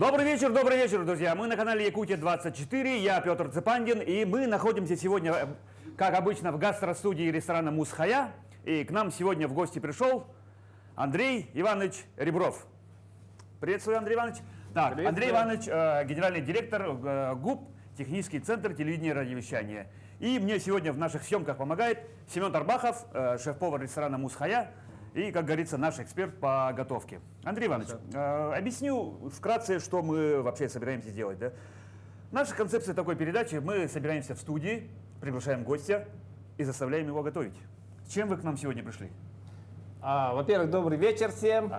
Добрый вечер, друзья. Мы на канале Якутия-24, я Петр Цепандин, и мы находимся сегодня, как обычно, в гастростудии ресторана «Мусхая». И к нам сегодня в гости пришел Андрей Иванович Ребров. Приветствую, Андрей Иванович. Так, Андрей Иванович, генеральный директор ГУП, технический центр телевидения и радиовещания. И мне сегодня в наших съемках помогает Семен Тарбахов, шеф-повар ресторана «Мусхая». И, как говорится, наш эксперт по готовке. Андрей Иванович, объясню вкратце, что мы вообще собираемся делать. Да? Наша концепция такой передачи: мы собираемся в студии, приглашаем гостя и заставляем его готовить. С чем вы к нам сегодня пришли? Во-первых, добрый вечер всем.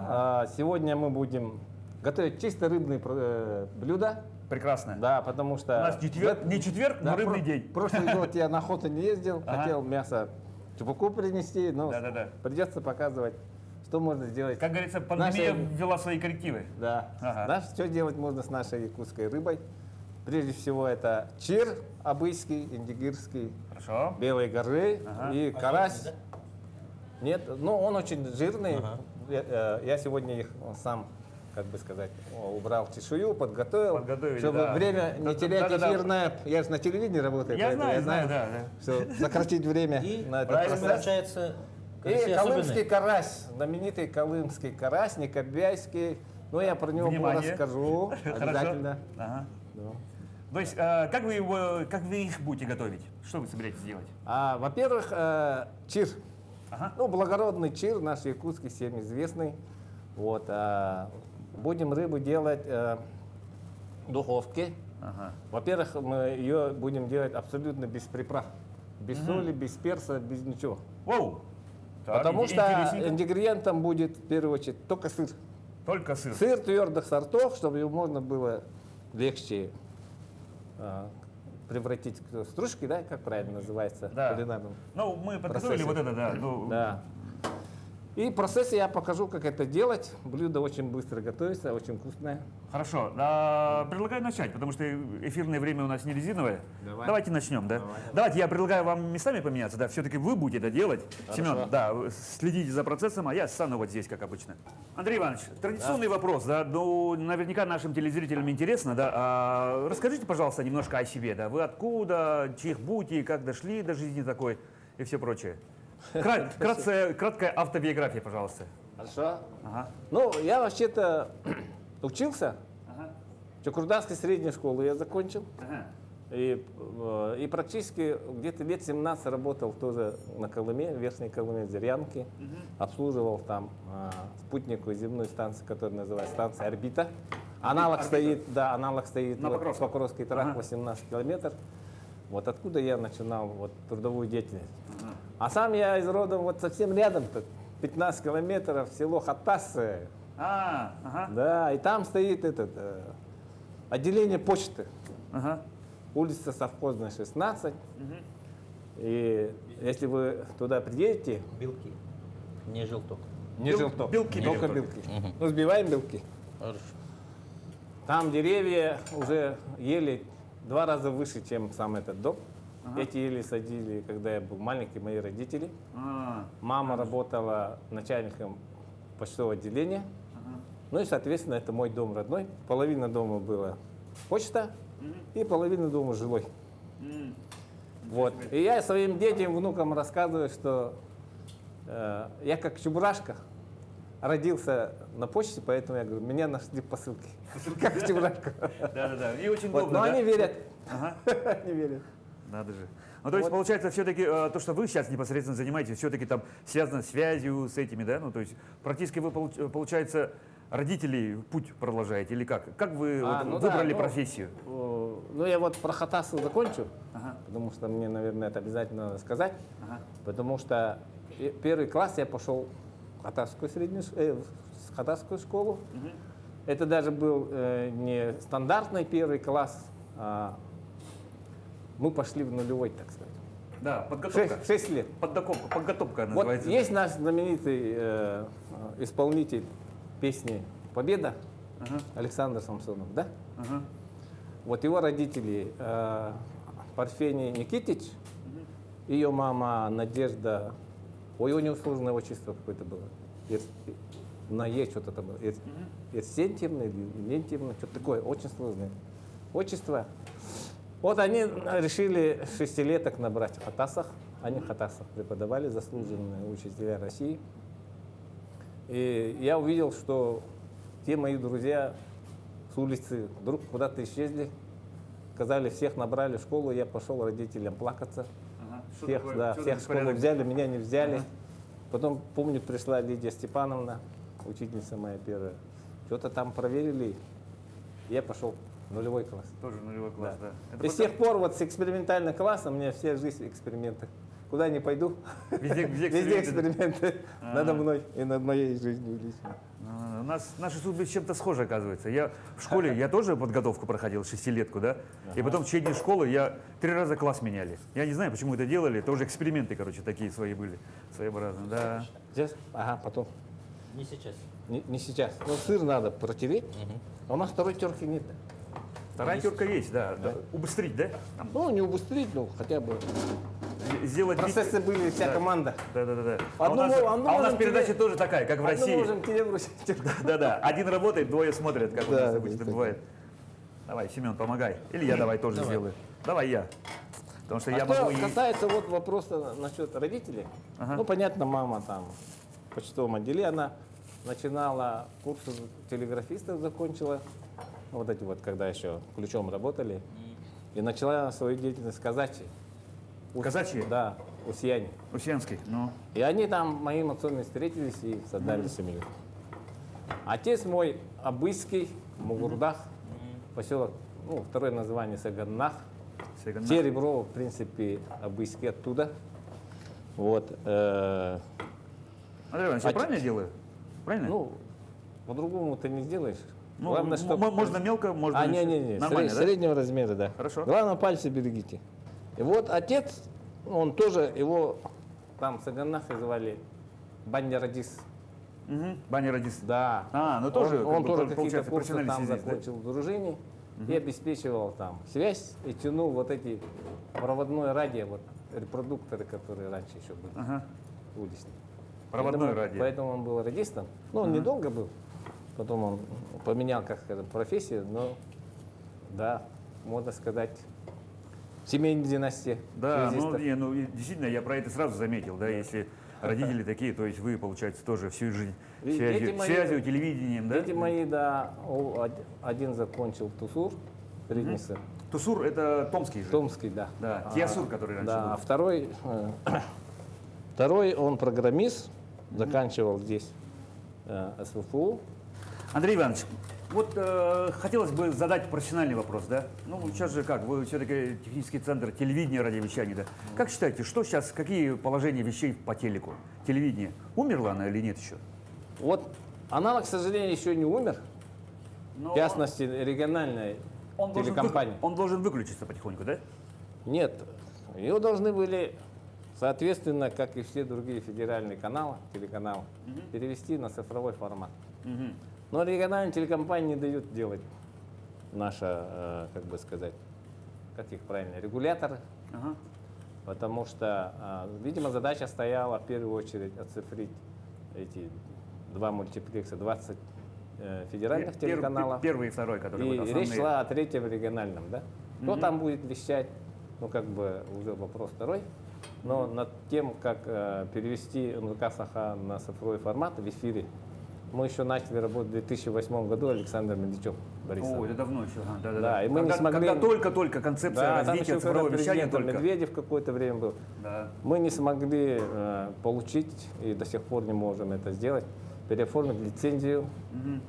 Сегодня мы будем готовить чисто рыбные блюда. Прекрасно. Да, потому что... У нас не четверг, но рыбный день. Прошлый год я на охоту не ездил, хотел мясо чебуку принести, но придется показывать, что можно сделать. Как говорится, пандемия ввела свои коррективы. Да. Что делать можно с нашей якутской рыбой? Прежде всего это чир обычский, индигирский, белые горы и карась. Нет, но он очень жирный. Я сегодня их сам, как бы сказать, убрал чешую, подготовил, чтобы время не терять эфирное. Я же на телевидении работаю, я знаю, все, сократить время на этот процесс. И колымский карась, знаменитый колымский карась, некобяйский. Но я про него расскажу обязательно. То есть, как вы их будете готовить? Что вы собираетесь делать? Во-первых, чир. Ну, благородный чир, наш якутский, всем известный. Вот, будем рыбу делать в духовке. Во-первых, мы ее будем делать абсолютно без приправ. Без соли, без перца, без ничего. Потому что ингредиентом будет, в первую очередь, только сыр. Только сыр? Сыр твердых сортов, чтобы его можно было легче превратить в стружки, да, как правильно называется? Ну, мы подготовили вот это, да. И в процессе я покажу, как это делать. Блюдо очень быстро готовится, очень вкусное. Хорошо. Предлагаю начать, потому что эфирное время у нас не резиновое. Давайте начнем, да? Давайте я предлагаю вам местами поменяться, да? Все-таки вы будете это делать. Семен, да, следите за процессом, а я стану вот здесь, как обычно. Андрей Иванович, традиционный вопрос, да? Ну, наверняка нашим телезрителям интересно, да? Расскажите, пожалуйста, немножко о себе, да? Вы откуда, чьих бути, как дошли до жизни такой и все прочее. Краткая автобиография, пожалуйста. Хорошо. Ну, я вообще-то учился. Чукурданской средней школы я закончил. И практически где-то лет 17 работал тоже на Колыме, в Верхней Колыме, в Зырянке. Обслуживал там спутниковую земную станцию, которая называется станция «Орбита». Аналог стоит в Покровский тракт, 18 километров. Вот откуда я начинал трудовую деятельность. А сам я из рода совсем рядом, 15 километров, село Хатас. Да, и там стоит отделение почты. Улица Совхозная, 16. И если вы туда приедете... Белки, не желток. Не желток, только белки. Ну, сбиваем белки. Хорошо. Там деревья уже ели 2 раза выше, чем сам этот дом. Эти ели садили, когда я был маленький, мои родители. Мама работала начальником почтового отделения. Ну и, соответственно, это мой дом родной. Половина дома была почта, и половина дома жилой. Вот. И я своим детям, внукам рассказываю, что я как чебурашка родился на почте, поэтому я говорю, меня нашли посылки. Как чебурашка. Да, и очень долго. Но они верят. Они верят. Надо же. Ну, то есть, получается, все-таки то, что вы сейчас непосредственно занимаетесь, все-таки там связано с связью с этими, да? Ну, то есть, практически вы, получается, родителей путь продолжаете или как? Как вы выбрали профессию? Ну, я про Хатасу закончу, потому что мне, наверное, это обязательно надо сказать. Потому что первый класс я пошел в Хатасскую школу. Это даже был не стандартный первый класс, мы пошли в нулевой, так сказать. Да, подготовка. 6 лет. Подготовка называется. Есть наш знаменитый исполнитель песни «Победа», Александр Самсонов, да? Вот его родители, Парфений Никитич, ее мама Надежда, у него сложное отчество какое-то было. на Е что-то там было. Ирсентьевна или Лентьевна, что-то такое, очень сложное отчество. Вот они решили шестилеток набрать в Хатасах. Они в Хатасах преподавали, заслуженные учителя России. И я увидел, что те мои друзья с улицы вдруг куда-то исчезли. Сказали, всех набрали в школу, я пошел родителям плакаться. Ага. Что Всех, такое? да, Что всех за в школу порядок? взяли, меня не взяли. Ага. Потом, помню, пришла Лидия Степановна, учительница моя первая. Что-то там проверили, я пошел в нулевой класс. Тоже нулевой класс, да. Это И с потом- тех пор вот с экспериментальным классом у меня вся жизнь эксперименты. Куда ни пойду, Везде везде эксперименты. эксперименты надо мной и над моей жизнью лично. У нас наши судьбы чем-то схожи, оказывается. Я в школе, я тоже подготовку проходил, шестилетку, да? И потом в течение школы я 3 раза класс меняли. Я не знаю, почему это делали, тоже эксперименты, короче, такие свои были, своеобразные, да. Сейчас? Ага, потом. Не сейчас. Не сейчас. Ну, сыр надо протереть, а у нас второй терки нет. Вторая терка есть, да. Убыстрить, да? Там, Ну, не убыстрить, ну, хотя бы. сделать вид- Процессы были, вся Да. команда. Да. Одну А у можем нас тебе- передача тоже такая, как в Одну России. можем тебе бросить. Да. Один работает, 2 смотрят, как у Да, нас обычно есть бывает. Давай, Семен, помогай. Или я давай тоже сделаю. Давай я. Потому что я Что могу и... касается вот вопроса насчет родителей, Ага. ну, понятно, мама там в почтовом отделе, она начинала курсы телеграфистов, закончила, ну, вот эти вот, когда еще ключом работали, и начала свою деятельность в казачьей. Казачьи? Да, у Сияни. Усенский, ну. И они там моим отцом и встретились и создали семью. Отец мой Абыйский, Мугурдах, поселок, ну, второе название Саганнах. Саганнах. Те Ребро, в принципе, Абыйский оттуда. Вот. Андрей Иванович, я А правильно делаю? Правильно? Ну, по-другому ты не сделаешь. Ну, Главное, что... можно мелко, можно... не. Нормально, да? Среднего размера, да. Хорошо. Главное, пальцы берегите. И вот отец, он тоже, его там в Саганнах звали Банья-Радис. Угу. Баня родис. Да. А, ну тоже, Он как бы, тоже какие-то получается, курсы профессиональный там связист, да? закончил в дружине и обеспечивал там связь и тянул вот эти проводное радио, вот репродукторы, которые раньше еще были Ага. уличные. Проводное Поэтому- радио. Поэтому он был радистом. Ну, он недолго был. Потом он поменял, как сказать, профессию, но, да, можно сказать, семейная династия Да, связистов. и действительно, я про это сразу заметил, да, если родители такие, то есть вы, получается, тоже всю жизнь И дети мои- связью, телевидением, да? Дети мои, да, один закончил ТУСУР, средний сын. Тусур — это томский же. Томский, да. Да, Тиасур, который раньше Да, был. а второй он программист, заканчивал здесь СВФУ. Андрей Иванович, вот хотелось бы задать профессиональный вопрос, да? Ну, сейчас же как, вы все-таки технический центр телевидения, радиовещания, да? Как считаете, что сейчас, какие положения вещей по телеку? Телевидение, умерла она или нет еще? Вот она, к сожалению, еще не умер. Но В частности, региональная он должен телекомпания. он должен выключиться потихоньку, да? Нет, ее должны были, соответственно, как и все другие федеральные каналы, телеканалы, перевести на цифровой формат. Мгм. Но региональные телекомпании не дают делать наша, как бы сказать, как их правильно, регуляторы, Ага. потому что, видимо, задача стояла в первую очередь оцифрить эти 2 мультиплекса, 20 федеральных телеканалов. Первый и второй, которые И вот речь основные. шла о третьем региональном, да? Кто там будет вещать, ну, как бы уже вопрос второй. Но над тем, как перевести НВК Саха на цифровой формат в эфире, мы еще начали работать в 2008 году, Александр Медведчук, Борис. О, это давно еще. Ага, да. Да, и мы не когда, смогли- когда только концепция Да, там развития еще цифрового когда вещания президент только. Медведев какое-то время был. Да. Мы не смогли получить, и до сих пор не можем это сделать, переоформить лицензию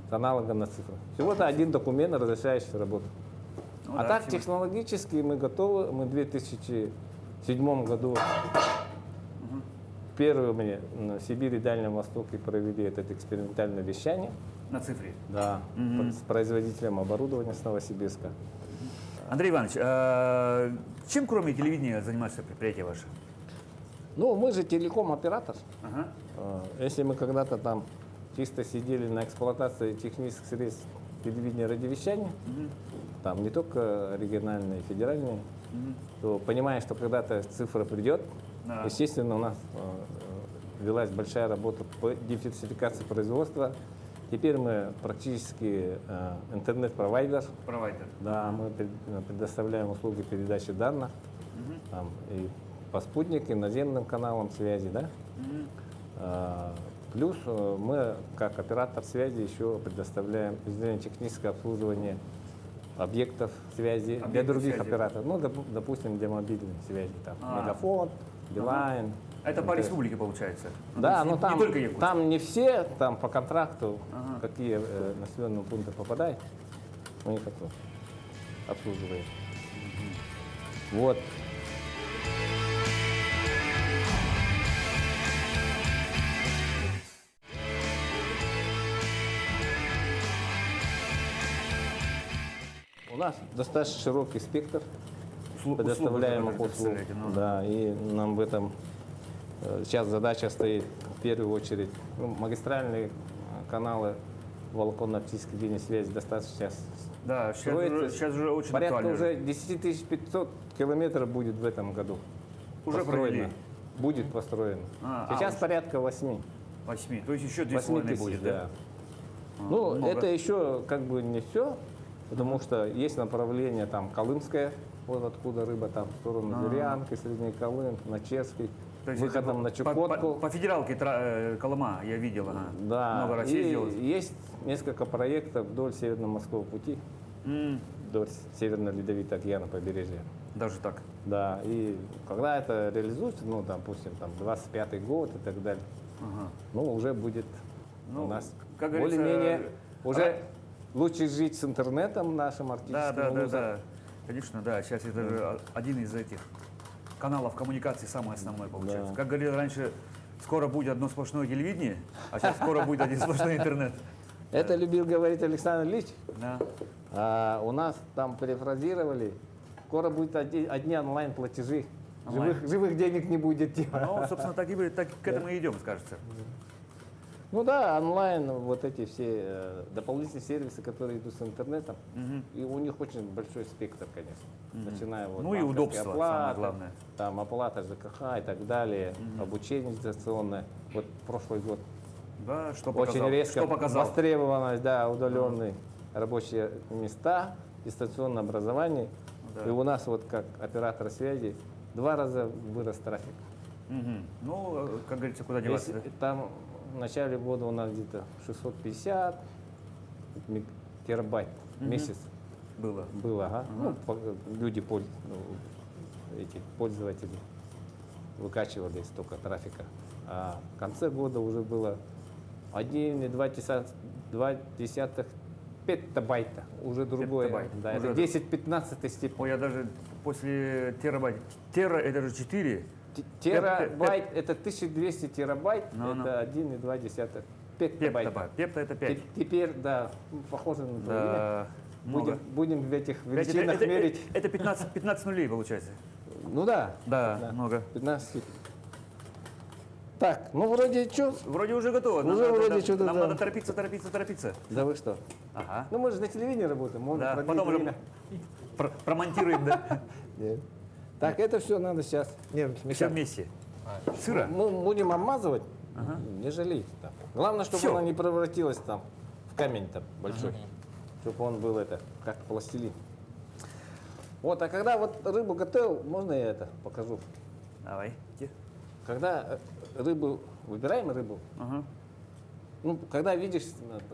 с аналогом на цифру. Всего-то один документ, разрешающий работу. Ну А да, так всего- технологически мы готовы. Мы в 2007 году первые мы в Сибири и Дальнем Востоке провели это экспериментальное вещание. На цифре. Да, с производителем оборудования с Новосибирска. Андрей Иванович, чем кроме телевидения занимается предприятие ваше? Ну, мы же телеком-оператор. Ага. Если мы когда-то там чисто сидели на эксплуатации технических средств телевидения и радиовещания, там не только региональные, федеральные, то понимая, что когда-то цифра придет, Да. естественно, у нас велась большая работа по диверсификации производства. Теперь мы практически интернет-провайдер. Провайдер. Да, мы предоставляем услуги передачи данных там, и по спутнику, и наземным каналам связи. Да? Плюс мы, как оператор связи, еще предоставляем инженерно-техническое обслуживание объектов связи для других связи. операторов. Ну, допустим, для мобильной связи. Там, Мегафон, Билайн. Это по республике получается? Да, то есть но не там, только Якутск. там не все, там по контракту, какие населенные пункты попадают, мы их обслуживаем. Вот. У нас достаточно широкий спектр предоставляемых услуг, услуг. представляете, ну. Да, и нам в этом сейчас задача стоит в первую очередь. Магистральные каналы волоконно-оптической линии связи достаточно сейчас Да, строится. сейчас уже очень Порядка актуально. уже 10 500 километров будет в этом году. Уже построено. провели? Будет построено. Сейчас уже. порядка 8. 8. То есть еще 8 2,5 тысяч, будет, да. да? Ну, много. это еще как бы не все, потому что есть направление там Колымское, вот откуда рыба там в сторону Зырянки, Средний Колым, на Черский, То есть выходом на это Чукотку. по федералке Колыма я видел, ага. Да, Много и разъездилось. есть несколько проектов вдоль Северно-Морского пути, вдоль Северно-Ледовитого океана побережья. Даже так. Да, и когда это реализуется, ну, допустим, там 25-й год и так далее, ну, уже будет Ну, у нас как говорится, более-менее уже лучше жить с интернетом нашим Да, артистским. да, да, вузом. да. Конечно, да. Сейчас это же один из этих каналов коммуникации самый основной получается. Да. Как говорили раньше, скоро будет одно сплошное телевидение, а сейчас скоро будет один сплошной интернет. Это любил говорить Александр Ильич. Да. А у нас там перефразировали, скоро будет одни онлайн-платежи. Онлайн. Живых денег не будет. Типа. Ну, собственно, так и будет, так к этому и идем, кажется. Ну да, онлайн, вот эти все дополнительные сервисы, которые идут с интернетом, и у них очень большой спектр, конечно. Начиная вот Ну и банковские удобство, оплаты, самое главное. там оплата ЖКХ и так далее, обучение дистанционное. Вот прошлый год Да, что показал? очень резко Что показал? востребованность, да, удаленные рабочие места, дистанционное образование. Да. И у нас вот как оператор связи 2 раза вырос трафик. Мгм. Ну, как говорится, куда деваться? Если там в начале года у нас где-то 650 терабайт в месяц Было. было. Ага. Ну, люди, эти пользователи выкачивали столько трафика. А в конце года уже было 1,2 петабайта. Уже другое. Петабайт. Да, Уже это 10-15 степень. Ой, я даже после терабайт. Тера это же 4. Терабайт это 1200 терабайт, Ну, ну. это 1,2 петабайта. Пепта. Пепта это 5. Теперь, да, похоже на то. Да. Много. Будем в этих Это, величинах мерить. это 15 нулей получается. Ну да. Да, много. 15. Так, ну вроде что? Вроде уже готово. Нам, Уже надо, вроде что-то, нам да. надо торопиться. Да вы что? Ага. Ну мы же на телевидении работаем, можно Да, продлить потом уже время. промонтируем, да? Нет. Так, это все надо сейчас. Не, Все смешать. вместе. Сыро? Мы будем обмазывать, не жалейте. Там. Главное, чтобы Всё. она не превратилась там в камень там большой. Чтобы он был это, как пластилин. Вот, а когда вот рыбу готовил, можно я это покажу? Давай. Когда рыбу, выбираем рыбу, Ага. ну, когда видишь,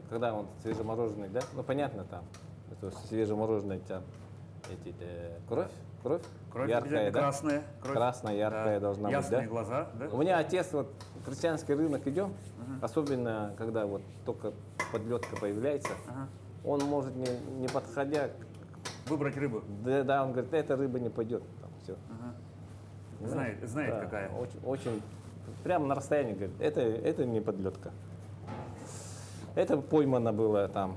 когда он свежемороженый, да, ну, понятно, там, это свежемороженый, там, кровь, Кровь яркая, обязательно да? красная. Кровь. Красная, яркая должна быть, Ясные да? глаза, да? У меня отец, вот, крестьянский рынок идем, особенно, когда вот только подлетка появляется, он может, не подходя, Выбрать рыбу. да, он говорит, эта рыба не пойдет, там, все. Знает какая. Очень, прямо на расстоянии говорит, это не подлетка. Это поймано было там,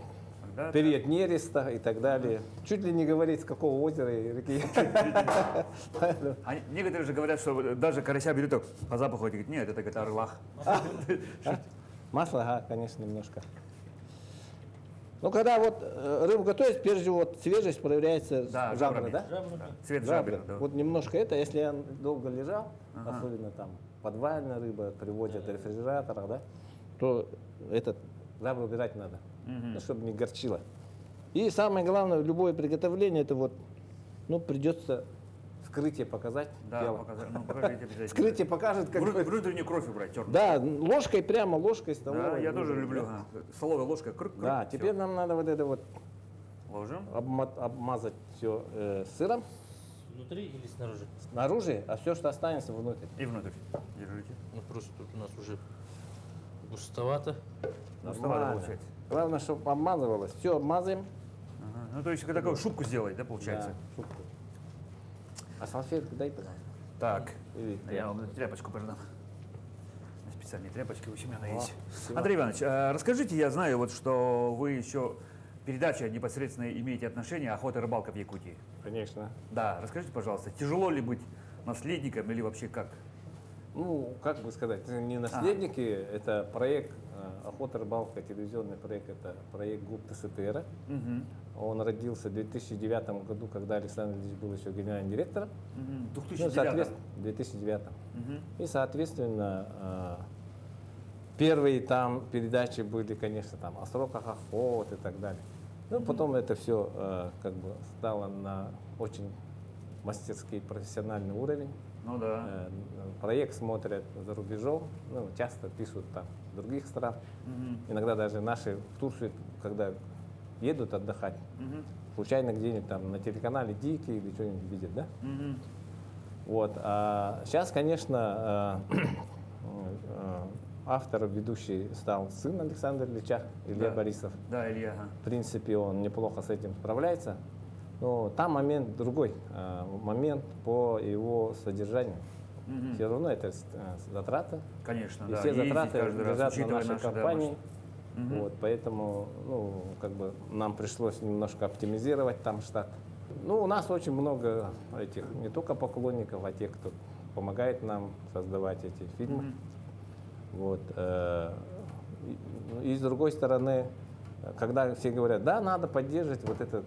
Да, период нереста и так далее. Чуть ли не говорит, с какого озера и реки. А некоторые же говорят, что даже карася берут так по запаху, и говорят, нет, это говорит, орлах. Масло, ага, конечно, немножко. Ну, когда вот рыбу готовить, прежде всего вот свежесть проверяется Да, жабры, жабрами. да? Цвет Жабры. жабер, да. Вот немножко это, если он долго лежал, особенно там подвальная рыба, приводят в рефрижераторах, да, то этот лавр убирать надо, ну, чтобы не горчило. И самое главное, любое приготовление, это вот, ну, придется вскрытие показать. Да, тело. показать. Ну, покажите обязательно. Вскрытие покажет, как Внутреннюю кровь убрать, черную. да, ложкой прямо, ложкой столовой. Да, я тоже нужно, люблю. да. Столовая ложка. Крык, Да, крык, теперь всё. нам надо вот это вот Ложим. обмазать все сыром Внутри или снаружи? снаружи, а все, что останется, внутрь. И внутрь. Держите. Ну просто тут у нас уже густовато. Густовато Нормально. получается. Главное, чтобы обмазывалось. Все обмазываем. Ага. Ну, то есть, такую шубку сделать, да, получается? Да, шубку. А салфетку дай, пожалуйста. Так. Или Я вам тряпочку передам. Специальные тряпочки у меня есть. спасибо. Андрей Иванович, расскажите, я знаю, вот, что вы еще передача непосредственно имеете отношение охота и рыбалка в Якутии. Конечно. Да, расскажите, пожалуйста, тяжело ли быть наследником или вообще как? Ну, как бы сказать, это не наследники, это проект охота, рыбалка, телевизионный проект, это проект ГУП ТСТР. Он родился в 2009 году, когда Александр Ильич был еще генеральным директором. В Ну, 2009. соответственно, в 2009. И, соответственно, первые там передачи были, конечно, там о сроках охоты и так далее. Ну, потом это все как бы стало на очень мастерский профессиональный уровень. Ну да. Проект смотрят за рубежом, ну, часто пишут там других стран. Иногда даже наши в Турцию, когда едут отдыхать, случайно где-нибудь там на телеканале Дикий или что-нибудь видят, да? Вот. А сейчас, конечно, автором ведущий стал сын Александра Ильича, Илья Да. Борисов. Да, Илья. Ага. В принципе, он неплохо с этим справляется. Но там момент другой, момент по его содержанию. Все равно это затраты. Конечно, И да. все Ездить затраты каждый раз, лежат на учитывая нашей наши, да, компании. Вот, поэтому, ну, как бы нам пришлось немножко оптимизировать там штат. Ну, у нас очень много этих, не только поклонников, а тех, кто помогает нам создавать эти фильмы. Вот, и с другой стороны, когда все говорят, да, надо поддерживать вот этот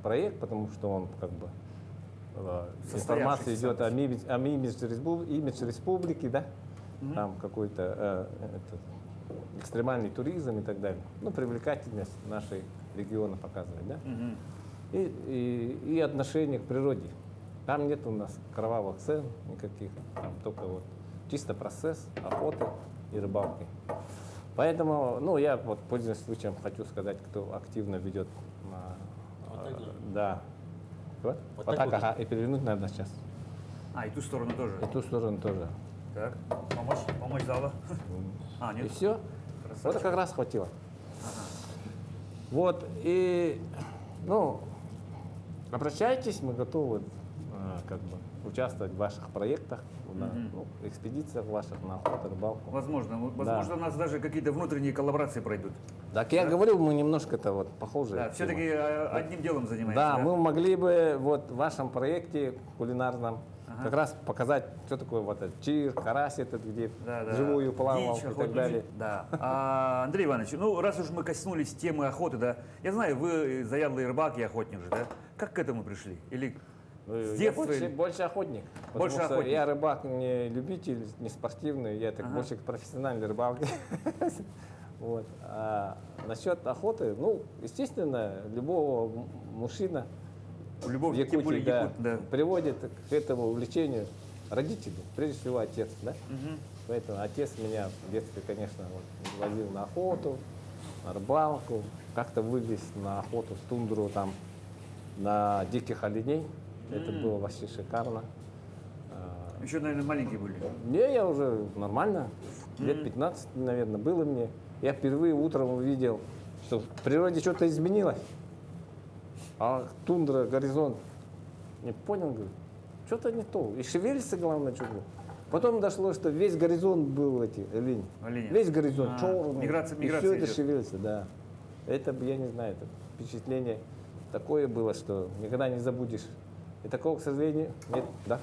проект, потому что он как бы информация идет о имидже республики, да, там какой-то экстремальный туризм и так далее. Ну, привлекательность нашей региона показывает, да. И отношение к природе. Там нет у нас кровавых цен никаких, там только вот чисто процесс охоты и рыбалки. Поэтому, ну, я вот пользуясь случаем хочу сказать, кто активно ведет, да, вот так так, вот. ага, и перевернуть надо сейчас. А, и ту сторону тоже. И ту сторону тоже. Так, помочь зала. А, И нет? все. Вот это как раз хватило. Вот, и, ну, обращайтесь, мы готовы как бы участвовать в ваших проектах, на экспедициях ваших, на охоту, рыбалку. Возможно, возможно, у нас даже какие-то внутренние коллаборации пройдут. Так я говорю, мы немножко-то вот похожи. Да, все-таки одним делом занимаемся. Да, мы могли бы вот в вашем проекте кулинарном как раз показать, что такое вот этот чир, карась этот, где Да. живую плавал Дичь, и так охотничий. далее. Да. Андрей Иванович, ну раз уж мы коснулись темы охоты, да, я знаю, вы заядлый рыбак и охотник же, да? Как к этому пришли? Или с Я детства? больше охотник. Больше Потому что охотник. я рыбак не любитель, не спортивный, я так больше к профессиональной рыбалке. Вот. А насчет охоты, ну, естественно, любого мужчина Любовь в к тем более Якутии, да, якут, да. приводит к этому увлечению родители, прежде всего отец, да? Поэтому отец меня в детстве, конечно, вот, возил на охоту, на рыбалку, как-то вывез на охоту в тундру, там, на диких оленей. Это было вообще шикарно. Еще, наверное, маленькие были. Не, я уже нормально, лет 15, наверное, было мне. Я впервые утром увидел, что в природе что-то изменилось. А тундра, горизонт, не понял, говорю, что-то не то. И шевелится, главное, что-то. Потом дошло, что весь горизонт был эти олени. Олени. Весь горизонт черный. Миграция и все это идет. шевелится, да. Это, я не знаю, это впечатление такое было, что никогда не забудешь. И такого, к сожалению, нет, да.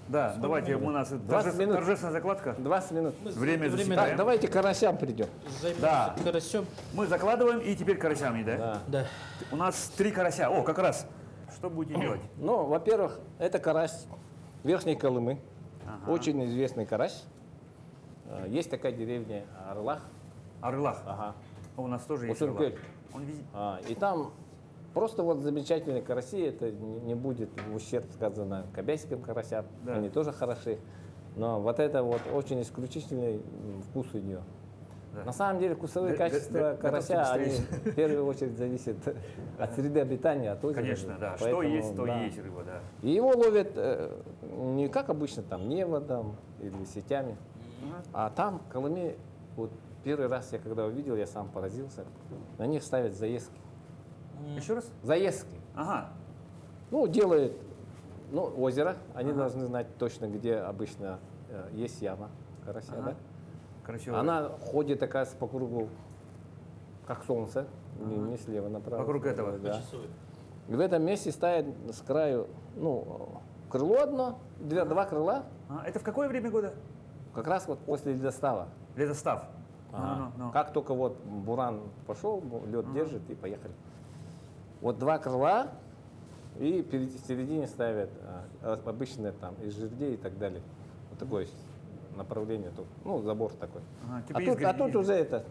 Да, давайте, у нас 20 минут. торжественная закладка. 20 минут. Время Так, засекаем. давайте к карасям придем. Займемся Да. карасем. Мы закладываем и теперь карасями, да? Да. Да. У нас 3 карася. О, как раз. Что будете делать? Ну, во-первых, это карась Верхней Колымы. Очень известный карась. Есть такая деревня Орлах. Орлах. Ага. У нас тоже есть Усуркель. Орлах. Он везде. И там просто вот замечательные караси, это не будет в ущерб сказано кобяйским карасям, Да. они тоже хороши. Но вот это вот очень исключительный вкус у нее. Да. На самом деле вкусовые качества Готовьте карася, они быстрее. в первую очередь зависят от среды обитания, от озера. Конечно, да. Что Поэтому, есть, то да. и есть рыба, да. И его ловят не как обычно там неводом или сетями, а там в Колыме, вот первый раз я когда увидел, я сам поразился, на них ставят заездки. Еще раз? Заездки. Ага. Ну, делают озеро, они должны знать точно, где обычно есть яма карася, Ага. да? Красиво. Она ходит такая по кругу, как солнце, не слева направо. Вокруг этого. Да. Часовой. И в этом месте ставят с краю, крыло одно, два крыла, Это в какое время года? как раз вот после ледостава. Ледостав. Ага. Ну. Как только вот буран пошел, лед держит и поехали. Вот два крыла и в середине ставят обычные там из жердей и так далее. Вот такое направление тут. Ну, забор такой. Ага, А тут уже это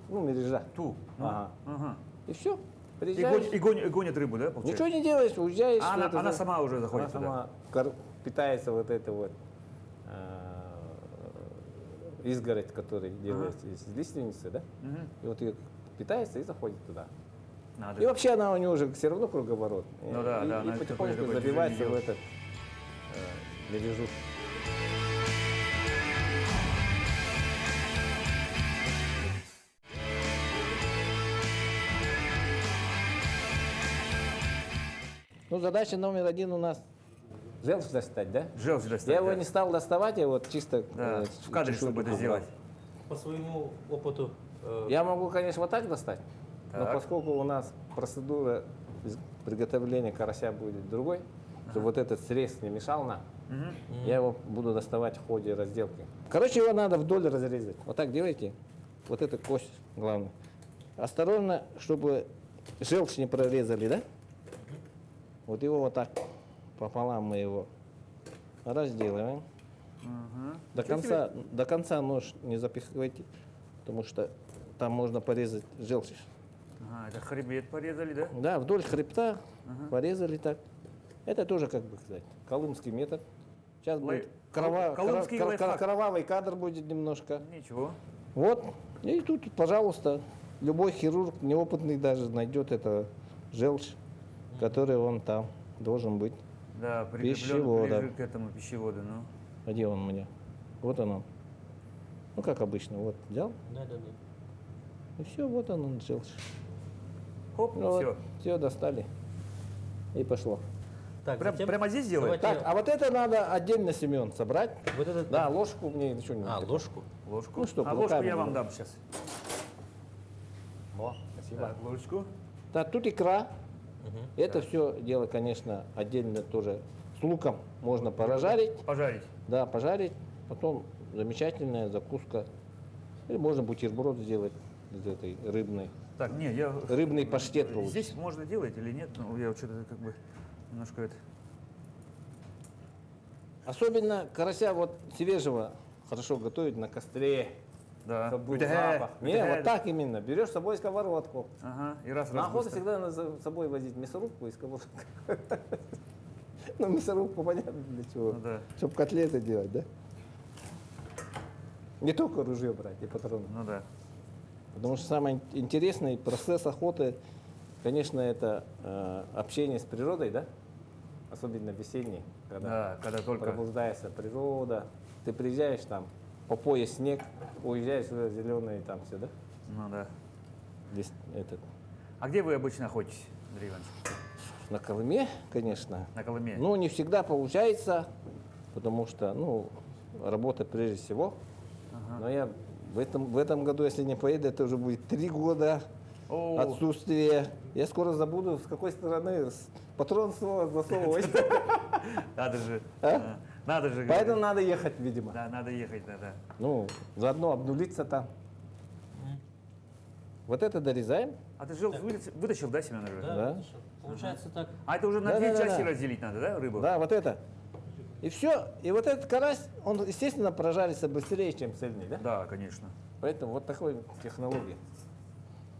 мережа. Ту. Ага. Ага. И все. И Приезжаешь. гонят рыбу, да, получается? Ничего не делаешь, уезжаешь. А это она за- сама уже Она заходит туда? сама питается вот это вот изгородь, которая делается из лиственницы, да? Мгм. И вот ее питается и заходит туда. Надо. И вообще она у нее уже все равно круговорот. Ну да, и, да, и она потихоньку такое забивается движение в этот мережу. Ну, задача номер один у нас желчь достать, да? Желчь достать, Я его да. не стал доставать, я вот чисто Да, в кадре, чтобы это чешуйку сделать. По своему опыту, Я могу, конечно, вот так достать, но Так. поскольку у нас процедура приготовления карася будет другой, чтобы вот этот срез не мешал нам, я его буду доставать в ходе разделки. Короче, его надо вдоль разрезать. Вот так делайте. Вот эту кость главное. Осторожно, чтобы желчь не прорезали, да? Вот его вот так пополам мы его разделываем. До конца нож не запихивайте, потому что там можно порезать желчь. Ага, это хребет порезали, да? Да, вдоль хребта порезали так. Это тоже, как бы сказать, колымский метод. Сейчас будет колымский лайфхак. кровавый кадр будет немножко. Ничего. Вот. И тут, пожалуйста, любой хирург, неопытный даже, найдет это желчь, которая он там должен быть. Да, Пищевода. прикреплен ближе к этому пищеводу, ну. А где он у меня? Вот он. Ну, как обычно, вот взял, да. и все, вот он желчь. Хоп, Ну, все. Все, достали. И пошло. Так, Прямо здесь делаем? давайте Так, а вот это надо отдельно, Семен, собрать. вот этот, Да, ложку мне ничего не надо. ложку. Ложку. Ну что, а ложку руками я вам делаем. дам сейчас. О, спасибо. Так, ложечку. Так, тут икра. Это все дело, конечно, отдельно тоже с луком можно прожарить. Пожарить. Да, пожарить. Потом замечательная закуска. Или можно бутерброд сделать из этой рыбной. Так, не, я... Рыбный паштет получится. Здесь можно делать или нет? Ну, я вот что-то как бы немножко это... Особенно карася вот свежего хорошо готовить на костре. Да. Чтобы был Утягай, запах. Не, утягай. вот так именно. Берешь с собой сковородку. Ага, и раз На охоту быстро. всегда надо с собой возить мясорубку и сковородку. Ну, мясорубку понятно для чего. Ну да. Чтобы котлеты делать, да? Не только ружье брать и патроны. Ну да. Потому что самый интересный процесс охоты, конечно, это общение с природой, да? Особенно весенний, когда Да, когда только... пробуждается природа. Ты приезжаешь там, по пояс снег, уезжаешь в зеленые там все, да? Ну да. Здесь этот. А где вы обычно охотитесь, Андрей Иванович? На Колыме, конечно. На Колыме? Ну, не всегда получается, потому что, работа прежде всего. Но я в этом году, если не поеду, это уже будет 3 года О, отсутствия. Я скоро забуду, с какой стороны патрон снова засовывать. надо же. А? Надо же. Поэтому надо ехать, видимо. Да, надо ехать, да. Ну, заодно обнулиться там. Вот это дорезаем. А ты жил, вытащил, да, Семен? Уже? Да, Да. хорошо. Получается так. А это уже на Да, две да, да, части да. разделить надо, да, рыбу? Да, вот это. И все. И вот этот карась, он, естественно, прожарится быстрее, чем цельный, да? Да, конечно. Поэтому вот такой технология.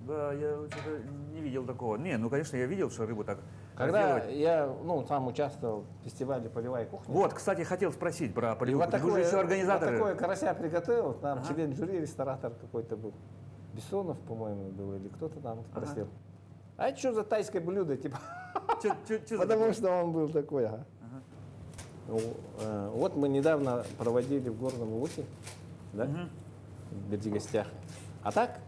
Да, я что-то не видел такого. Не, ну, конечно, я видел, что рыбу так Когда разделывать. я, сам участвовал в фестивале «Полевая кухня», Вот, кстати, хотел спросить про и полевую. вот Вы же такое, еще организаторы. вот такое карася приготовил, там член жюри, ресторатор какой-то был. Бессонов, по-моему, был, или кто-то там спросил. А это что за тайское блюдо, типа? Чё за Потому такое? что он был такой, ага. Ну, вот мы недавно проводили в Горном Улусе, да, в Бердигостях. А так,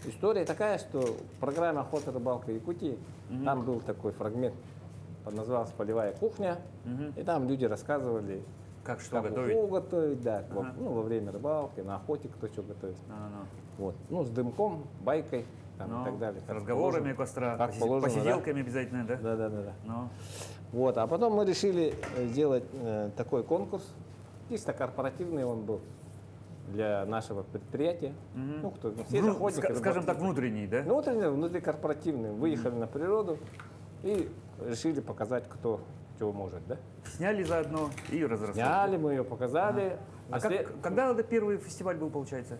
история такая, что программа «Охота, рыбалка Якутии», там был такой фрагмент, назывался «Полевая кухня», и там люди рассказывали, Как что как готовить? уху готовить, да, во время рыбалки, на охоте кто что готовит. Ну-ну. Вот. Ну, с дымком, байкой там, Ну, и так далее. с как разговорами положено. костра, Как положено, да. посиделками обязательно, да? Да. Ну, Вот, а потом мы решили сделать такой конкурс. Чисто корпоративный он был для нашего предприятия. Ну, кто, все же охотники, скажем рыбаки. так, внутренний, да? Ну, внутрикорпоративный. Выехали на природу и решили показать, кто чего может, да? Сняли заодно и разросли. Сняли мы ее, показали. А когда это первый фестиваль был, получается?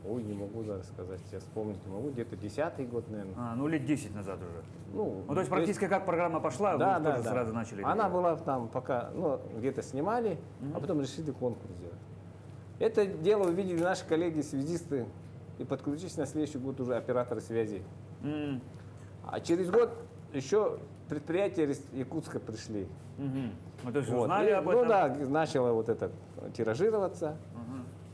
Ой, не могу даже сказать, сейчас вспомнить не могу. Где-то 10-й год, наверное. Ну, лет 10 назад уже. Ну, Ну, то есть практически как программа пошла, Да, вы да, тоже да. сразу начали. Она была там пока, где-то снимали, а потом решили конкурс сделать. Это дело увидели наши коллеги-связисты и подключились на следующий год уже операторы связи. М, А через год еще предприятия из Якутска пришли. Ну, то есть Вот. узнали И, об этом? начало вот это тиражироваться.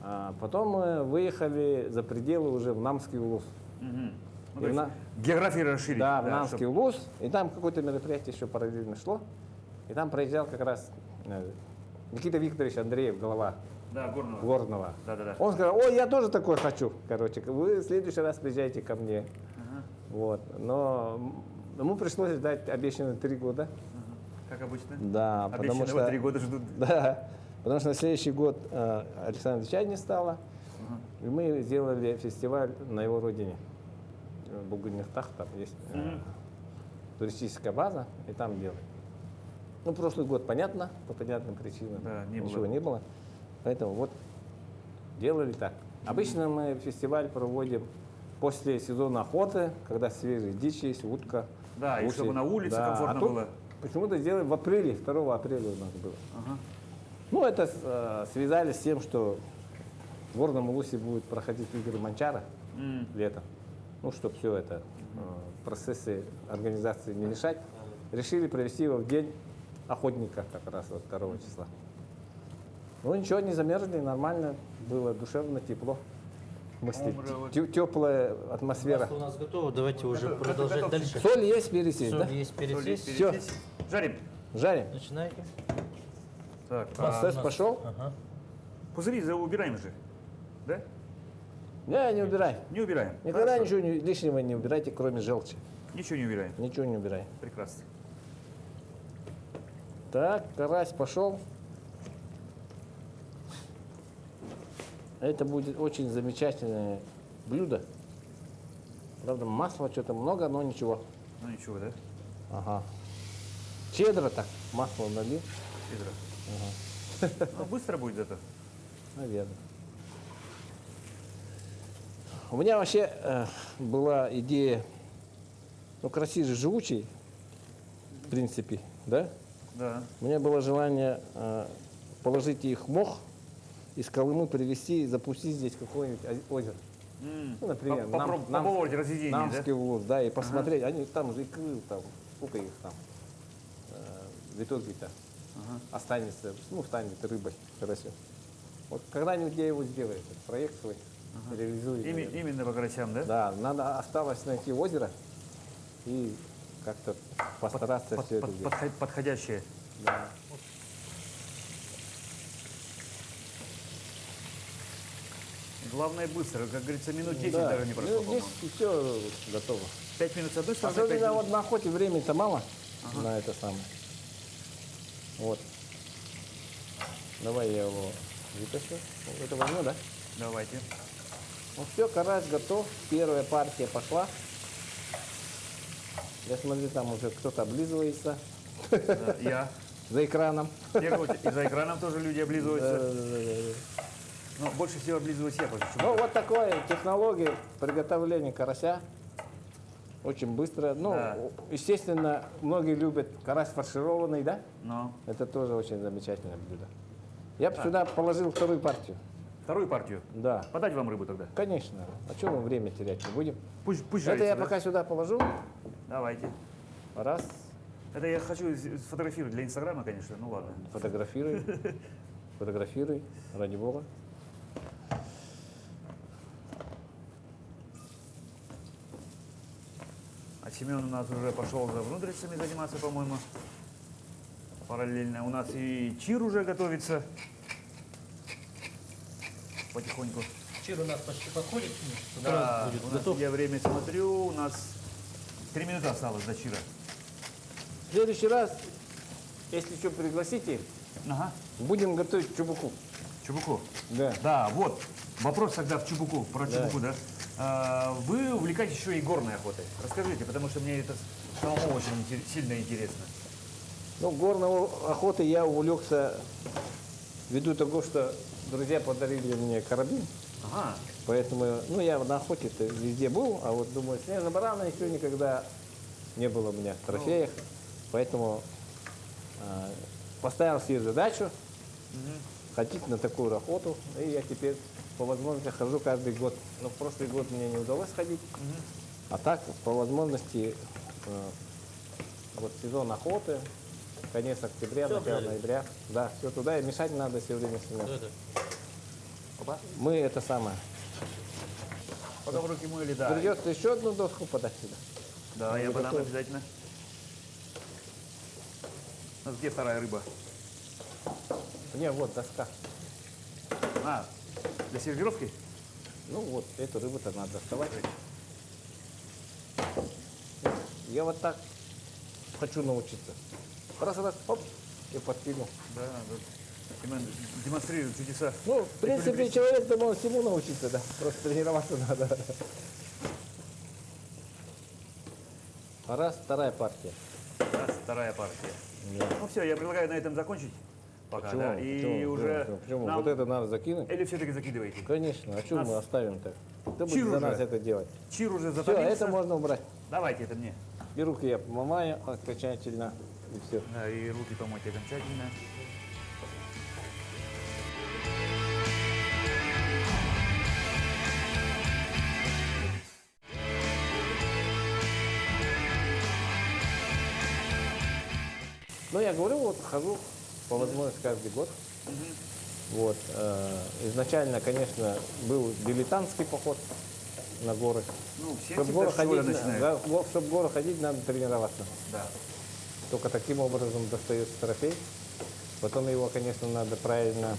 А потом мы выехали за пределы уже в Намский улус. Мгм. Ну, И то есть географию расширить. Да, в Намский чтоб- улус. И там какое-то мероприятие еще параллельно шло. И там проезжал как раз Никита Викторович Андреев, глава Да, горного. Горного. Да-да-да. Он сказал: ой, я тоже такой хочу. Короче, вы в следующий раз приезжайте ко мне. Вот. Но ему пришлось ждать обещанные 3 года. Как обычно. Да, потому Обещанного что... 3 года ждут. Да, потому что на следующий год Александра Ильича не стало. И мы сделали фестиваль на его родине. В Бугульнихтах там есть туристическая база, и там делали. Ну, прошлый год, понятно, по понятным причинам. Да, не ничего было. не было. Поэтому вот делали так. Обычно мы фестиваль проводим после сезона охоты, когда свежие дичь есть, утка. Да, и гуси. чтобы на улице Да, комфортно а тут было. почему-то сделали в апреле, 2 апреля у нас было. Ну, это связали с тем, что в Горном Улусе будет проходить игры Манчара летом. Ну, чтобы все это, процессы организации не мешать, решили провести его в день охотника, как раз вот 2 числа. Ну, ничего, не замерзли, нормально было, душевно, тепло. В смысле, теплая атмосфера. Масло у нас готово, давайте уже продолжать дальше. Соль есть, перец есть, да? Соль есть, перец Соль есть. есть, Всё. перец есть. Жарим. Жарим. Начинаете. Так, Процесс пошел? Ага. пузыри убираем же. Да? Не убирай. Не убираем. Никогда Хорошо. ничего лишнего не убирайте, кроме желчи. Ничего не убираем. Ничего не убирай. Прекрасно. Так, карась пошел. Это будет очень замечательное блюдо. Правда, масла что-то много, но ничего. Ну ничего, да? Ага. Щедро так масло налил, Щедро. Ну, быстро будет зато. наверное. У меня вообще была идея, карась же живучий, в принципе, да? Да. У меня было желание положить их в мох, из Колымы привезти и запустить здесь какое-нибудь озеро. Ну, например, Попробовать разведение, Намский улус, да, и посмотреть. Они там же икры, там, сколько их там, в итоге-то останется, станет рыбой, карасем. Вот когда-нибудь я его сделаю, этот проект свой, реализую. Именно по карасям, да? Да, надо осталось найти озеро и как-то постараться все это сделать. Подходящее. Да. Главное быстро, как говорится, минут 10 Да. даже не прошло, по-моему. Здесь все готово. 5 минут с одной стороны, 5 Особенно минут. вот на охоте времени-то мало на это самое. Вот. Давай я его вытащу. Вот это возьму, да? Давайте. Ну все, карась готов. Первая партия пошла. Я смотрю, там уже кто-то облизывается. Да, я. за экраном. Я говорю, и за экраном тоже люди облизываются. Но больше всего облизываюсь я. Ну, Почему? вот такая технология приготовления карася. Очень быстро. Ну, Да. естественно, многие любят карась фаршированный, да? Ну, Это тоже очень замечательное блюдо. Я бы сюда положил вторую партию. вторую партию. Да, Подать вам рыбу тогда. конечно. А что мы время терять не будем? Пусть Это жарится, я да? пока сюда положу. Давайте. Раз, Это я хочу сфотографировать для Инстаграма, конечно. Ну ладно. фотографируй. Фотографируй, ради бога. А Семен у нас уже пошел за внутренностями заниматься, по-моему. Параллельно. У нас и чир уже готовится. Потихоньку. Чир у нас почти подходит. С утра Да, будет у нас, готов. я время смотрю, у нас 3 минуты осталось до чира. В следующий раз, если что, пригласите, Ага. будем готовить чубуку. Чубуку. Да. Да, вот. Вопрос тогда в чубуку, про чубуку, да? Вы увлекаетесь еще и горной охотой. Расскажите, потому что мне это самому очень сильно интересно. Ну, горной охотой я увлекся ввиду того, что друзья подарили мне карабин. Ага. Поэтому, ну, я на охоте-то везде был, а вот думаю, снежного барана еще никогда не было у меня в трофеях. Поэтому поставил себе задачу ходить на такую охоту. И я теперь по возможности хожу каждый год. Но в прошлый год мне не удалось ходить. А так, по возможности, вот сезон охоты, конец октября, Всё начало взяли? ноября. Да, все туда, и мешать надо все время с ними. Да. Мы это самое. Пока в руки мыли, да. Придется еще одну доску подать сюда. Да, я Вы подам готовы? обязательно. У нас где вторая рыба? Не, вот доска. А, для сервировки? Ну вот, эту рыбу-то надо доставать. Я вот так хочу научиться. Раз-раз, оп, и подкинул. Да, демонстрирует чудеса. Ну, в принципе, человек должен всему научиться, да. Просто тренироваться надо. Раз, вторая партия. Раз, вторая партия. Да. Ну все, я предлагаю на этом закончить. Пока, да. И Почему? уже Почему? нам- Вот это надо закинуть? Или все-таки закидываете? Конечно, а что Нас- мы оставим так? Кто будет Чир за уже. нас это делать? Чир уже Все, затопился. это можно убрать. Давайте это мне. И руки я помываю окончательно. И все. Да, и руки помыть окончательно. Ну, я говорю, вот хожу по возможности каждый год. Вот. Изначально, конечно, был дилетантский поход на горы. Ну, все Чтобы в всегда горы с чего-то ходить, начинают. чтобы в горы ходить, надо тренироваться. Да. Только таким образом достается трофей. Потом его, конечно, надо правильно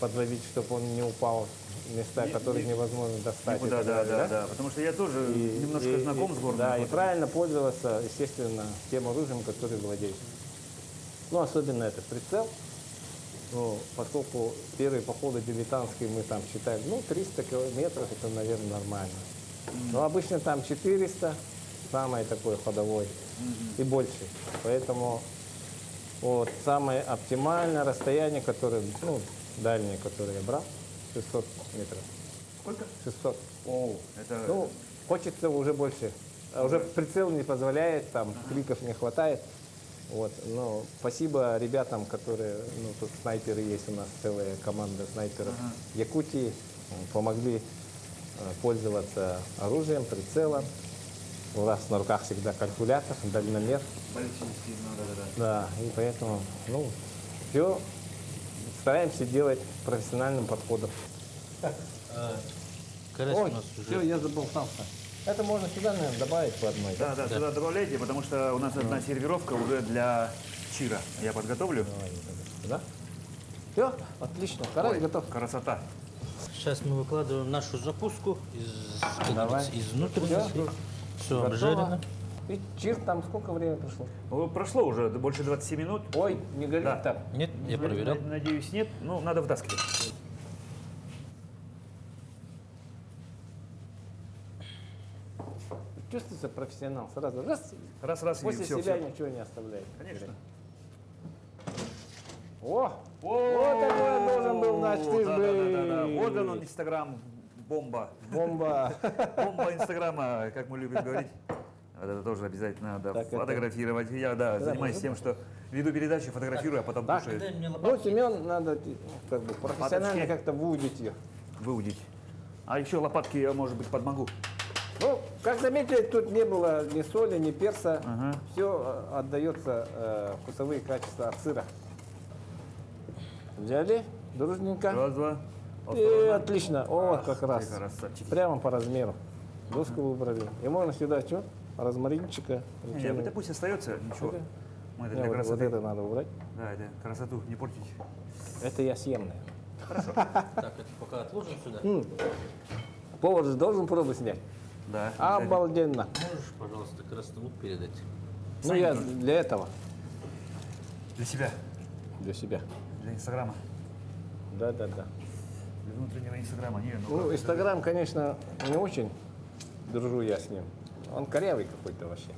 подловить, чтобы он не упал в места, которые невозможно достать. и Да, так да, далее, да, да. Потому что я тоже немножко знаком с горной Да, и охотой. правильно пользоваться, естественно, тем оружием, которое владеешь. Ну, особенно это прицел. Ну, поскольку первые походы дилетантские мы там считаем, ну, 300 километров, это, наверное, нормально. Но обычно там 400, самый такой ходовой, и больше. Поэтому вот самое оптимальное расстояние, которое, ну, дальнее, которое я брал, 600 метров. Сколько? 600. О, это... Ну, хочется уже больше. А уже прицел не позволяет, там кликов не хватает. Вот, но спасибо ребятам, которые, ну, тут снайперы есть у нас, целая команда снайперов Якутии, помогли пользоваться оружием, прицелом. У нас на руках всегда калькулятор, дальномер. Баллистический, ну, да. Да, и поэтому, ну, все стараемся делать профессиональным подходом. Карась у Ой, нас все, уже. я заболтался. Это можно сюда, наверное, добавить по одной. Да, да, сюда добавляйте, потому что у нас одна сервировка уже для чира. Я подготовлю. Да? Все, отлично, карась Ой, готов. красота. Сейчас мы выкладываем нашу закуску из, как Давай. говорится, из внутренности. Все Готово. обжарено. И чир, там сколько времени прошло? Ну, прошло уже больше 20 минут. Ой, не горит Да. там. Нет, я проверял. Надеюсь, нет. Ну, надо вытаскивать. Чувствуется профессионал сразу. Раз, Раз, и после все, себя ничего не оставляет. Конечно. О, вот такой должен был наш ты да, быть. Вот он, Инстаграм, бомба. Бомба. Бомба Инстаграма, как мы любим говорить. Вот это тоже обязательно надо Так, фотографировать. Я, занимаюсь тем, что веду передачу, фотографирую, а потом Так. кушаю. Дай мне Ну, лопатку. Семен, надо как бы профессионально Лопаточки. как-то выудить ее. Выудить. А еще лопатки я, может быть, подмогу. Ну, как заметили, тут не было ни соли, ни перца. Ага. Все отдается вкусовые качества от сыра. Взяли дружненько. Раз, два. И отлично. О, как Ты раз. красавчик. Прямо по размеру. Доску выбрали. И можно сюда что? Розмаринчика. Не, это пусть остается, ничего. Мы это для вот красоты. это надо убрать. Да, это красоту не портить. Это я съемная. Так, это пока отложим сюда. Повар же должен пробу снять. Да. Обалденно. Можешь, пожалуйста, краснову передать? Ну, я для этого. Для себя, Для себя. для Инстаграма. Да. Для внутреннего Инстаграма. Не, Ну, как Инстаграм, конечно, не очень дружу я с ним. Он корявый какой-то вообще.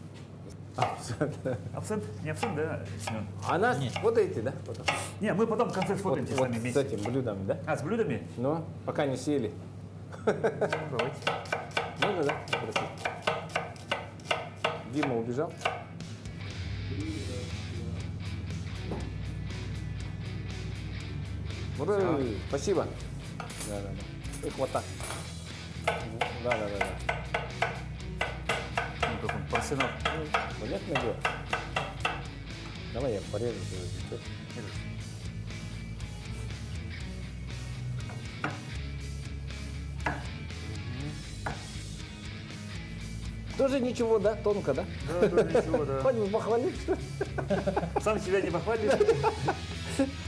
это? Абсент? Не абсент, да, Семен? А нас вот эти, да? Вот, Не, мы потом в конце вот, сфотаемся с вот вами с вместе. этим блюдом, да? А, с блюдами? Но пока не сели. Давайте. Можно, да? Попросить? Дима убежал. Ура! Спасибо. Да. Их вот так. Да. Ну, как он, профессионал. Понятное дело. Давай я порежу. Что? Тоже ничего, да? Тонко, да? Да, ничего, да. Хоть бы похвалить, что ли? Сам себя не похвалишь.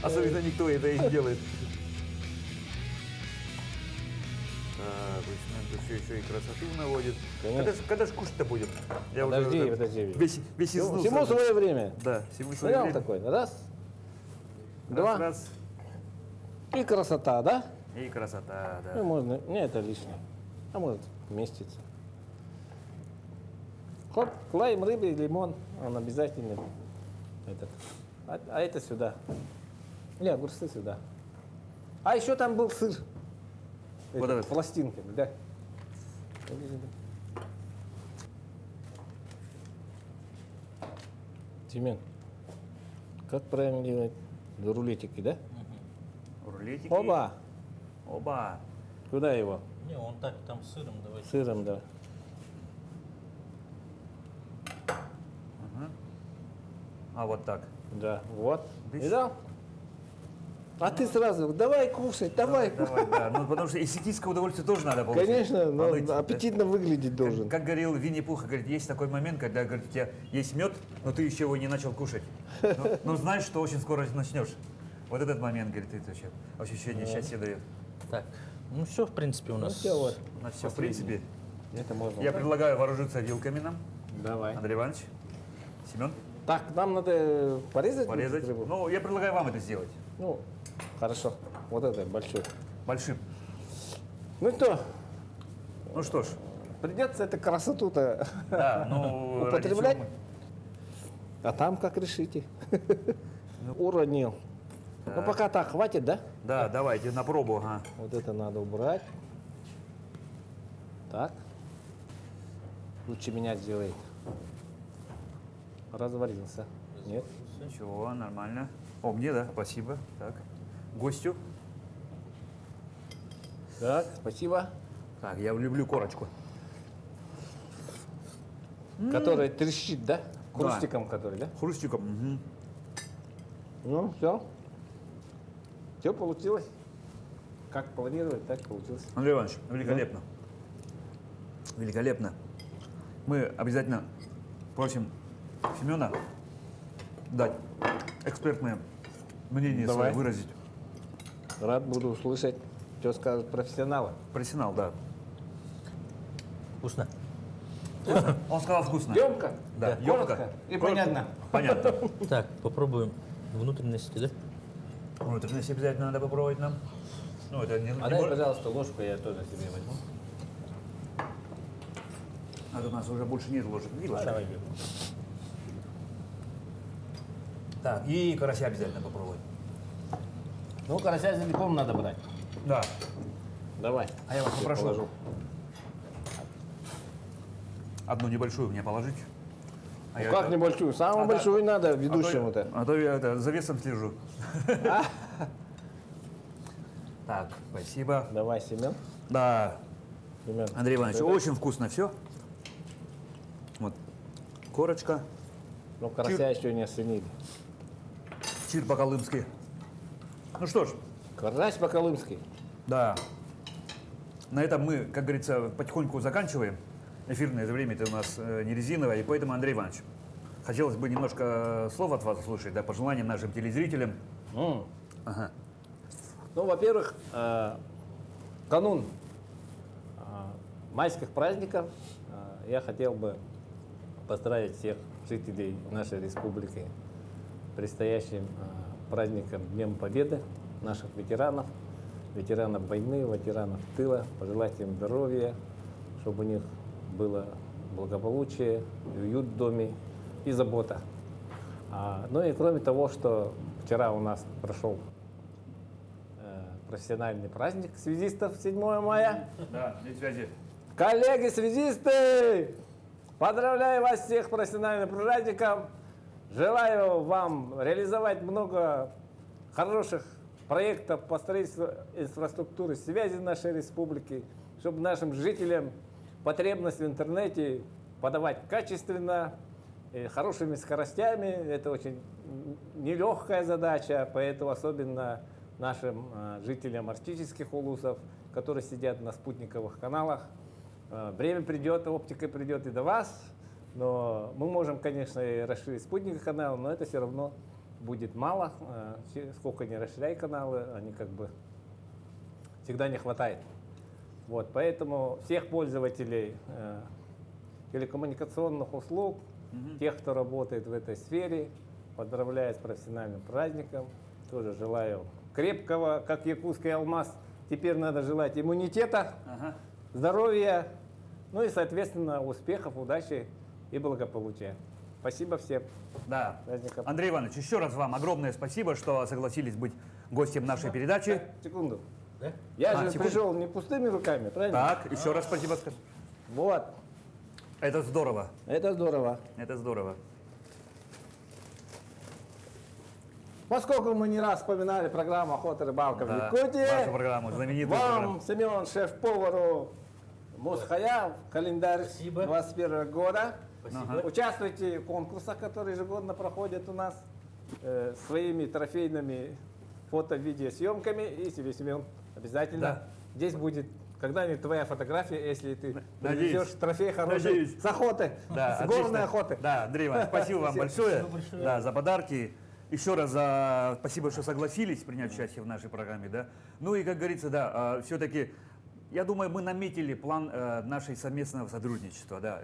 Особенно никто это и не делает. Так, Семен тут еще и красоту наводит. Конечно. Когда ж кушать-то будем? Я Подожди, уже подожди. весь изнул. Всему сразу. свое время. Да, всему свое Взял время. такой. Раз, два. Раз, И красота, да? и красота, Ну, да. можно. Не, это лишнее. А может, вместится. Хоп, клаем рыбы и лимон. Он обязательно. Этот. А это сюда. Не, огурцы сюда. А еще там был сыр. Вот этот. Пластинками, да. Семен, как правильно делать рулетики, да? Рулетики. Оба! Оба. Куда его? Не, он так там с сыром давай. Сыром, да. А вот так. Да, вот. Видишь? Видал? А ты сразу, давай кушать, давай. Давай, да. Ну, потому что эстетическое удовольствие тоже надо получить. Конечно, но Помыть, да. аппетитно выглядеть должен. Как говорил Винни-Пух, говорит, есть такой момент, когда, говорит, у тебя есть мед, но ты еще его не начал кушать. Но знаешь, что очень скоро начнешь. Вот этот момент, говорит, это вообще ощущение счастья дает. Так, ну все, в принципе, у нас. все, вот. У нас все, в принципе. Это можно. Я предлагаю вооружиться вилками нам. Давай. Андрей Иванович, Семен, Так, нам надо порезать? порезать. рыбу? Ну, я предлагаю вам это сделать. Ну, хорошо. Вот это большой. Большим. Ну что, Ну что ж, придется эту красоту-то да, ну, ради чего употреблять. мы- А там как решите. Уронил. Ну пока так, хватит, да? Да, давайте на пробу, ага. Вот это надо убрать. Так. Лучше меня сделает. Развалился. Нет? Ничего, нормально. О, мне, да, спасибо. Так, гостю. Так, спасибо. Так, я люблю корочку. Который трещит, да? Хрустиком который, да? Хрустиком. Мгм. Ну, все. Все получилось. Как планировали, так получилось. Андрей Иванович, великолепно. Великолепно. Мы обязательно просим Семена дать экспертное мнение Давай. свое выразить. Рад буду услышать, что скажут профессионалы. Профессионал, да. Вкусно. Он сказал вкусно. Емко? Да, Коротко и понятно. Понятно. Так, попробуем внутренности, да? Внутренность обязательно надо попробовать нам. Ну, это не, А дай, пожалуйста, ложку, я тоже себе возьму. А то у нас уже больше нет ложек. Вилочка. Давай. Так, и карася обязательно попробовать. Ну, карася целиком надо брать. Да. Давай. А я вас попрошу положу. одну небольшую мне положить. А Ну, я как это- небольшую? Самую большую надо ведущему-то. А то я это, за весом слежу. Так, спасибо. Давай, Семен. Да, Семен. Андрей Иванович, очень вкусно все. Вот, корочка, Ну, карася еще не оценили. чир по-колымски. Ну что ж, Карась по-колымски. да, на этом мы, как говорится, потихоньку заканчиваем. Эфирное время-то у нас не резиновое, и поэтому, Андрей Иванович, хотелось бы немножко слов от вас услышать, да, пожелания нашим телезрителям. Ага. Ну, во-первых, канун майских праздников я хотел бы поздравить всех жителей нашей республики предстоящим праздником Днем Победы, наших ветеранов, ветеранов войны, ветеранов тыла, пожелать им здоровья, чтобы у них было благополучие, уют в доме и забота. Ну и кроме того, что вчера у нас прошел профессиональный праздник связистов 7 мая. Да, нет связи. Коллеги-связисты, поздравляю вас всех с профессиональным праздником. Желаю вам реализовать много хороших проектов по строительству инфраструктуры связи нашей республики, чтобы нашим жителям потребность в интернете подавать качественно, хорошими скоростями. Это очень нелегкая задача, поэтому особенно нашим жителям арктических улусов, которые сидят на спутниковых каналах. Время придет, оптика придет и до вас, но мы можем, конечно, и расширить спутниковый канал, но это все равно будет мало. Сколько ни расширяй каналы, они как бы всегда не хватает. Вот, поэтому всех пользователей телекоммуникационных услуг, тех, кто работает в этой сфере, поздравляю с профессиональным праздником. Тоже желаю крепкого, как якутский алмаз. Теперь надо желать иммунитета, здоровья, ну и, соответственно, успехов, удачи и благополучия. Спасибо всем. Да. Праздником. Андрей Иванович, еще раз вам огромное спасибо, что согласились быть гостем нашей передачи. Секунду. Я же секунду. пришел не пустыми руками, правильно? Так, еще раз спасибо. Вот, Это здорово. это здорово. Это здорово. Поскольку мы не раз вспоминали программу «Охота и рыбалка» в Да, Якутии, вашу программу, знаменитую вам, программу. Семен, шеф-повару Мусхая, календарь Спасибо. 21 года. Спасибо. Участвуйте в конкурсах, которые ежегодно проходят у нас, своими трофейными фото-видеосъемками. И тебе, Семен, обязательно Да. здесь будет когда-нибудь твоя фотография, если ты Надеюсь. привезешь трофей хороший Надеюсь. с охоты, Да, с отлично. горной охоты. Да, Андрей Иванович, спасибо вам большое, Спасибо большое. Да, за подарки. Еще раз спасибо, что согласились принять участие в нашей программе. Да. Ну и, как говорится, да, все-таки, я думаю, мы наметили план нашей совместного сотрудничества. Да.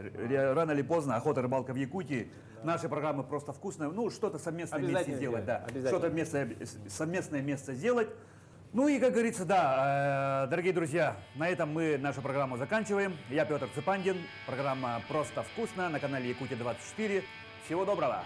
Рано или поздно охота, рыбалка в Якутии. Наши программы просто вкусные. Ну, что-то совместное вместе Обязательно сделать. Да. сделаем, обязательно. Что-то совместное место сделать. Ну и, как говорится, да, дорогие друзья, на этом мы нашу программу заканчиваем. Я Петр Цепандин, программа «Просто вкусно» на канале Якутия 24. Всего доброго!